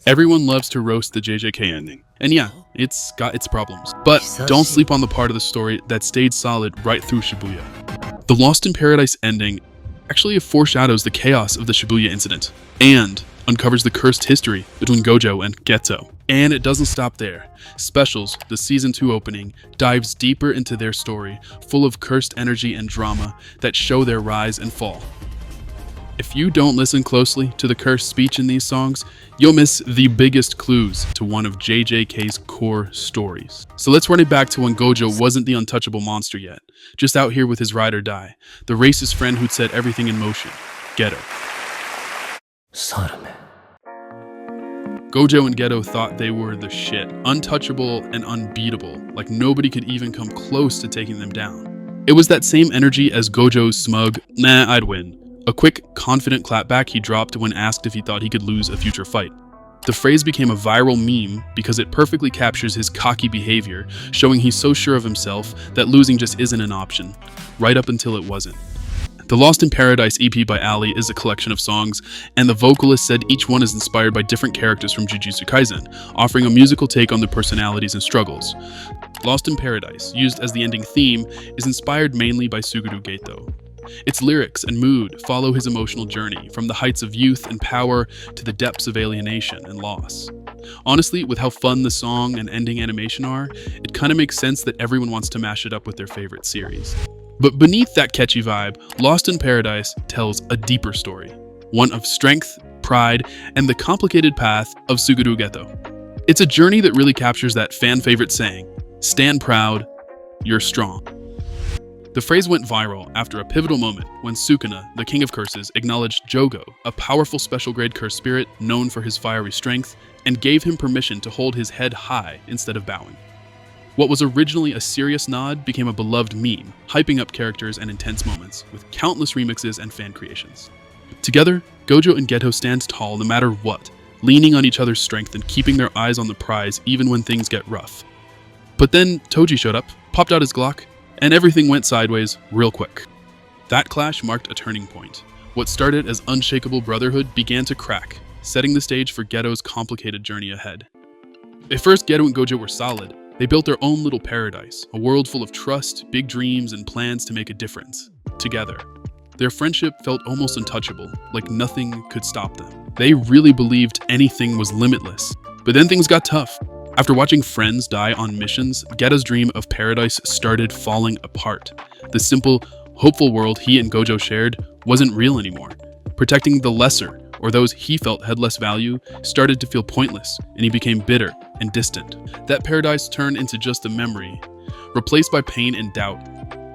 Everyone loves to roast the JJK ending. And yeah, it's got its problems. But don't sleep on the part of the story that stayed solid right through Shibuya. The Lost in Paradise ending actually foreshadows the chaos of the Shibuya incident and uncovers the cursed history between Gojo and Geto. And it doesn't stop there. Specials, the Season 2 opening, dives deeper into their story, full of cursed energy and drama that show their rise and fall. If you don't listen closely to the cursed speech in these songs, you'll miss the biggest clues to one of JJK's core stories. So let's run it back to when Gojo wasn't the untouchable monster yet, just out here with his ride or die, the racist friend who'd set everything in motion, Geto. Gojo and Geto thought they were the shit, untouchable and unbeatable, like nobody could even come close to taking them down. It was that same energy as Gojo's smug, "Nah, I'd win." A quick, confident clapback he dropped when asked if he thought he could lose a future fight. The phrase became a viral meme because it perfectly captures his cocky behavior, showing he's so sure of himself that losing just isn't an option, right up until it wasn't. The Lost in Paradise EP by Ali is a collection of songs, and the vocalist said each one is inspired by different characters from Jujutsu Kaisen, offering a musical take on their personalities and struggles. Lost in Paradise, used as the ending theme, is inspired mainly by Suguru Geto. Its lyrics and mood follow his emotional journey, from the heights of youth and power to the depths of alienation and loss. Honestly, with how fun the song and ending animation are, it kinda makes sense that everyone wants to mash it up with their favorite series. But beneath that catchy vibe, Lost in Paradise tells a deeper story, one of strength, pride, and the complicated path of Suguru Geto. It's a journey that really captures that fan-favorite saying, "Stand proud, you're strong." The phrase went viral after a pivotal moment when Sukuna, the King of Curses, acknowledged Jogo, a powerful special-grade curse spirit known for his fiery strength, and gave him permission to hold his head high instead of bowing. What was originally a serious nod became a beloved meme, hyping up characters and intense moments, with countless remixes and fan creations. Together, Gojo and Geto stand tall no matter what, leaning on each other's strength and keeping their eyes on the prize even when things get rough. But then Toji showed up, popped out his Glock, and everything went sideways real quick. That clash marked a turning point. What started as unshakable brotherhood began to crack, setting the stage for Geto's complicated journey ahead. At first, Geto and Gojo were solid. They built their own little paradise, a world full of trust, big dreams, and plans to make a difference, together. Their friendship felt almost untouchable, like nothing could stop them. They really believed anything was limitless. But then things got tough. After watching friends die on missions, Geto's dream of paradise started falling apart. The simple, hopeful world he and Gojo shared wasn't real anymore. Protecting the lesser, or those he felt had less value, started to feel pointless, and he became bitter and distant. That paradise turned into just a memory, replaced by pain and doubt.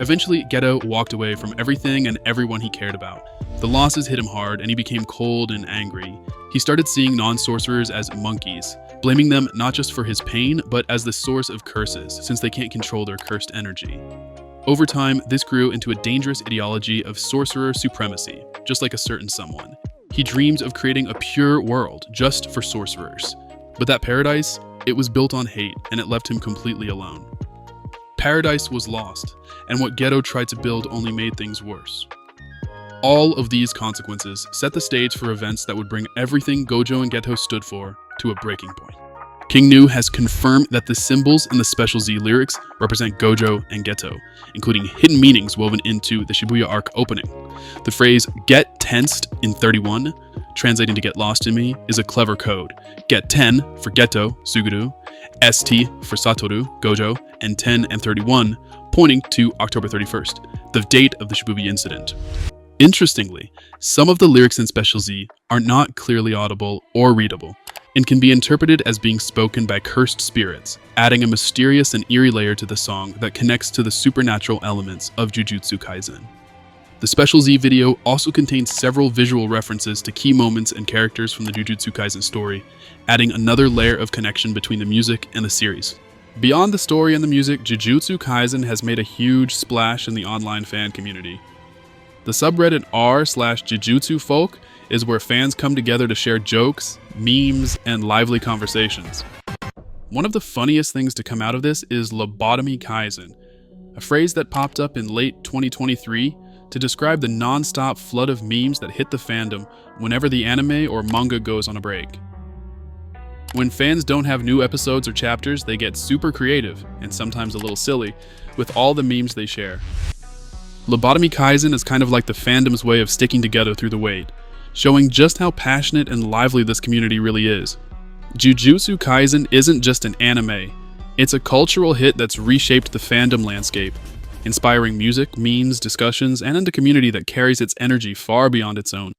Eventually, Geto walked away from everything and everyone he cared about. The losses hit him hard, and he became cold and angry. He started seeing non-sorcerers as monkeys, blaming them not just for his pain, but as the source of curses, since they can't control their cursed energy. Over time, this grew into a dangerous ideology of sorcerer supremacy, just like a certain someone. He dreamed of creating a pure world just for sorcerers. But that paradise, it was built on hate, and it left him completely alone. Paradise was lost, and what Geto tried to build only made things worse. All of these consequences set the stage for events that would bring everything Gojo and Geto stood for to a breaking point. King Nu has confirmed that the symbols in the Special Z lyrics represent Gojo and Geto, including hidden meanings woven into the Shibuya arc opening. The phrase "get tensed" in 31, translating to "get lost in me," is a clever code. Get 10 for Geto, Suguru, ST for Satoru, Gojo, and 10 and 31 pointing to October 31st, the date of the Shibuya incident. Interestingly, some of the lyrics in Special Z are not clearly audible or readable, and can be interpreted as being spoken by cursed spirits, adding a mysterious and eerie layer to the song that connects to the supernatural elements of Jujutsu Kaisen. The Special Z video also contains several visual references to key moments and characters from the Jujutsu Kaisen story, adding another layer of connection between the music and the series. Beyond the story and the music, Jujutsu Kaisen has made a huge splash in the online fan community. The subreddit r/Jujutsu folk is where fans come together to share jokes, memes, and lively conversations. One of the funniest things to come out of this is lobotomy Kaisen, a phrase that popped up in late 2023 to describe the non-stop flood of memes that hit the fandom whenever the anime or manga goes on a break. When fans don't have new episodes or chapters, they get super creative, and sometimes a little silly, with all the memes they share. Lobotomy Kaisen is kind of like the fandom's way of sticking together through the wait, showing just how passionate and lively this community really is. Jujutsu Kaisen isn't just an anime, it's a cultural hit that's reshaped the fandom landscape, inspiring music, memes, discussions, and a community that carries its energy far beyond its own.